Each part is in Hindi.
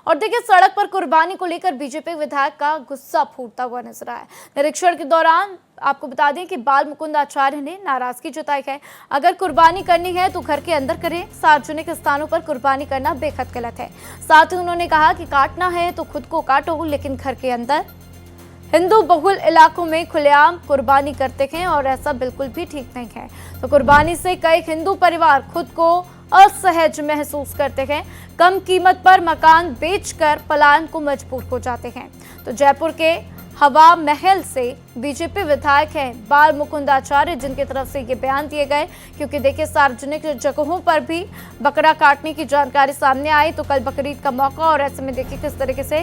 और देखिए, सड़क पर कुर्बानी को लेकर बीजेपी विधायक का गुस्सा फूटता हुआ नजर आया। निरीक्षण के दौरान आपको बता दें कि बाल मुकुंद आचार्य ने नाराजगी जताई है। अगर कुर्बानी करनी है तो घर के अंदर करें, सार्वजनिक स्थानों पर कुर्बानी करना बेहद गलत है। साथ ही उन्होंने कहा कि काटना है तो खुद को काटो, लेकिन घर के अंदर। हिंदू बहुल इलाकों में खुलेआम कुर्बानी करते हैं और ऐसा बिल्कुल भी ठीक नहीं है। तो कुर्बानी से कई हिंदू परिवार खुद को असहज महसूस करते हैं, कम कीमत पर मकान बेचकर पलायन को मजबूर हो जाते हैं। तो जयपुर के हवा महल से बीजेपी विधायक हैं बाल मुकुंद आचार्य, जिनकी तरफ से ये बयान दिए गए, क्योंकि देखिए सार्वजनिक जगहों पर भी बकरा काटने की जानकारी सामने आई। तो कल बकरीद का मौका, और ऐसे में देखिए किस तरीके से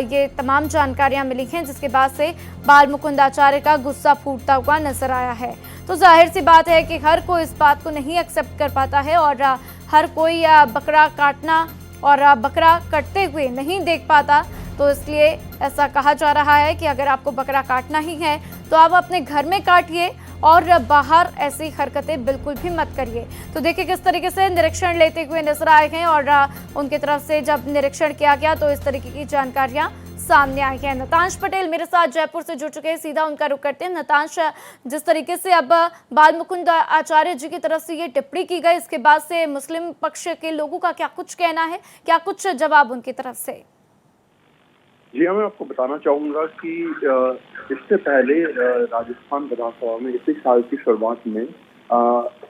ये तमाम जानकारियां मिली हैं, जिसके बाद से बाल मुकुंद आचार्य का गुस्सा फूटता हुआ नजर आया है। तो जाहिर सी बात है कि हर कोई इस बात को नहीं एक्सेप्ट कर पाता है और हर कोई बकरा काटना और बकरा कटते हुए नहीं देख पाता। तो इसलिए ऐसा कहा जा रहा है कि अगर आपको बकरा काटना ही है तो आप अपने घर में काटिए और बाहर ऐसी हरकतें बिल्कुल भी मत करिए। तो देखिए किस तरीके से निरीक्षण लेते हुए नजर आए हैं और उनकी तरफ से जब निरीक्षण किया गया तो इस तरीके की जानकारियां सामने आई है। नतांश पटेल मेरे साथ जयपुर से जुड़ चुके हैं, सीधा उनका रुख करते हैं। नतांश, जिस तरीके से अब बाल मुकुंद आचार्य जी की तरफ से ये टिप्पणी की गई, इसके बाद से मुस्लिम पक्ष के लोगों का क्या कुछ कहना है, क्या कुछ जवाब उनकी तरफ से? जी हाँ, मैं आपको बताना चाहूँगा कि इससे पहले राजस्थान विधानसभा में इसी साल की शुरुआत में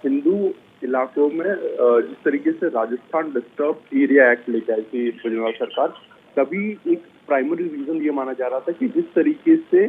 हिंदू इलाकों में जिस तरीके से राजस्थान डिस्टर्ब एरिया एक्ट लेके आई थी केजरीवाल सरकार, तभी एक प्राइमरी रीजन ये माना जा रहा था कि जिस तरीके से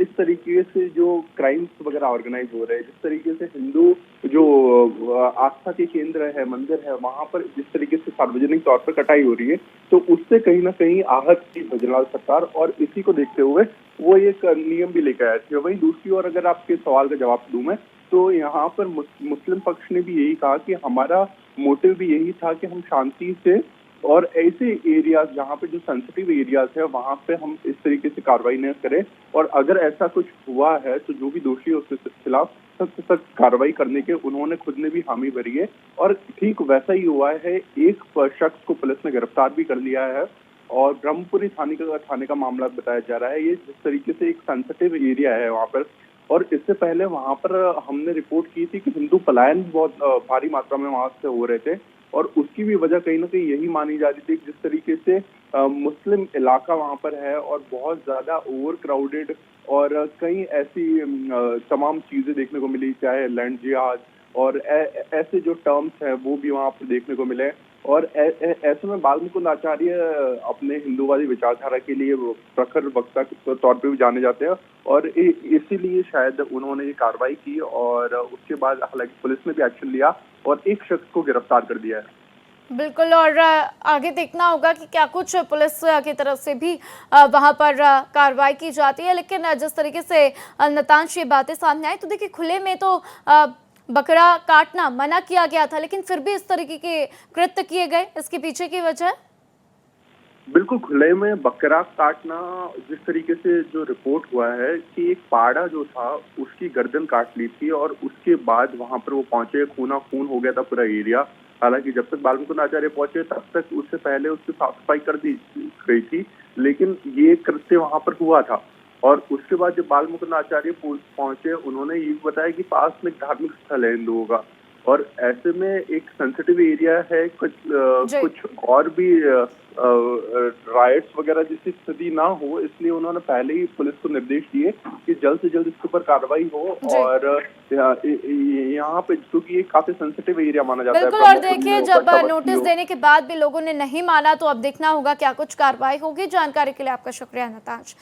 इस तरीके से जो क्राइम्स वगैरह ऑर्गेनाइज हो रहे हैं, जिस तरीके से हिंदू जो आस्था के केंद्र है, मंदिर है, वहां पर जिस तरीके से सार्वजनिक तौर पर कटाई हो रही है, तो उससे कहीं ना कहीं आहत थी केजरीवाल सरकार, और इसी को देखते हुए वो एक नियम भी लेकर आए थे। वहीं दूसरी ओर अगर आपके सवाल का जवाब दूं मैं, तो यहाँ पर मुस्लिम पक्ष ने भी यही कहा कि हमारा मोटिव भी यही था कि हम शांति से और ऐसे एरियाज जहाँ पे जो सेंसिटिव एरियाज है वहां पे हम इस तरीके से कार्रवाई न करें, और अगर ऐसा कुछ हुआ है तो जो भी दोषी है उसके खिलाफ सख्त सख्त कार्रवाई करने के उन्होंने खुद ने भी हामी भरी है। और ठीक वैसा ही हुआ है, एक शख्स को पुलिस ने गिरफ्तार भी कर लिया है और ब्रह्मपुरी थाने का मामला बताया जा रहा है। ये जिस तरीके से एक सेंसिटिव एरिया है वहाँ पर, और इससे पहले वहां पर हमने रिपोर्ट की थी कि हिंदू पलायन बहुत भारी मात्रा में वहां से हो रहे थे, और उसकी भी वजह कहीं ना कहीं यही मानी जा रही थी जिस तरीके से मुस्लिम इलाका वहां पर है और बहुत ज्यादा ओवर क्राउडेड, और कई ऐसी तमाम चीजें देखने को मिली, चाहे लैंड जिहाद और ऐसे जो टर्म्स हैं वो भी वहां पर देखने को मिले। और ऐसे में बाल मुकुंद आचार्य अपने हिंदूवादी विचारधारा के लिए प्रखर वक्ता के तौर पे भी जाने जाते हैं, और इसीलिए शायद उन्होंने ये कार्रवाई की, और उसके बाद हालांकि पुलिस ने भी एक्शन लिया और एक शख्स को गिरफ्तार कर दिया है। बिल्कुल, और आगे देखना होगा कि क्या कुछ पुलिस की तरफ से भी वहां पर कार्रवाई की जाती है। लेकिन जिस तरीके से नतांश ये बातें सामने आई, तो देखिए खुले में तो बकरा काटना मना किया गया था, लेकिन फिर भी इस तरीके के कृत्य किए गए, इसके पीछे की वजह? बिल्कुल, खुले में बकरा काटना, जिस तरीके से जो रिपोर्ट हुआ है कि एक पाड़ा जो था उसकी गर्दन काट ली थी और उसके बाद वहां पर वो पहुंचे, खूना खून हो गया था पूरा एरिया। हालांकि जब तक बाल मुकुंद आचार्य पहुंचे तब तक उससे पहले उसकी साफ सफाई कर दी गई थी, लेकिन ये कृत्य वहां पर हुआ था। और उसके बाद जब बाल मुकुंद आचार्य पहुंचे, उन्होंने ये बताया कि पास में धार्मिक स्थल है हिंदुओं का, और ऐसे में एक सेंसिटिव एरिया है, कुछ और भी राइट्स वगैरह जैसी स्थिति ना हो, इसलिए उन्होंने पहले ही पुलिस को निर्देश दिए कि जल्द से जल्द इसके ऊपर कार्रवाई हो। और यहाँ पे क्योंकि ये काफी सेंसिटिव एरिया माना जाता है। बिल्कुल, और देखिए जब नोटिस देने के बाद भी लोगों ने नहीं माना, तो अब देखना होगा क्या कुछ कार्रवाई होगी। जानकारी के लिए आपका शुक्रिया नतांश।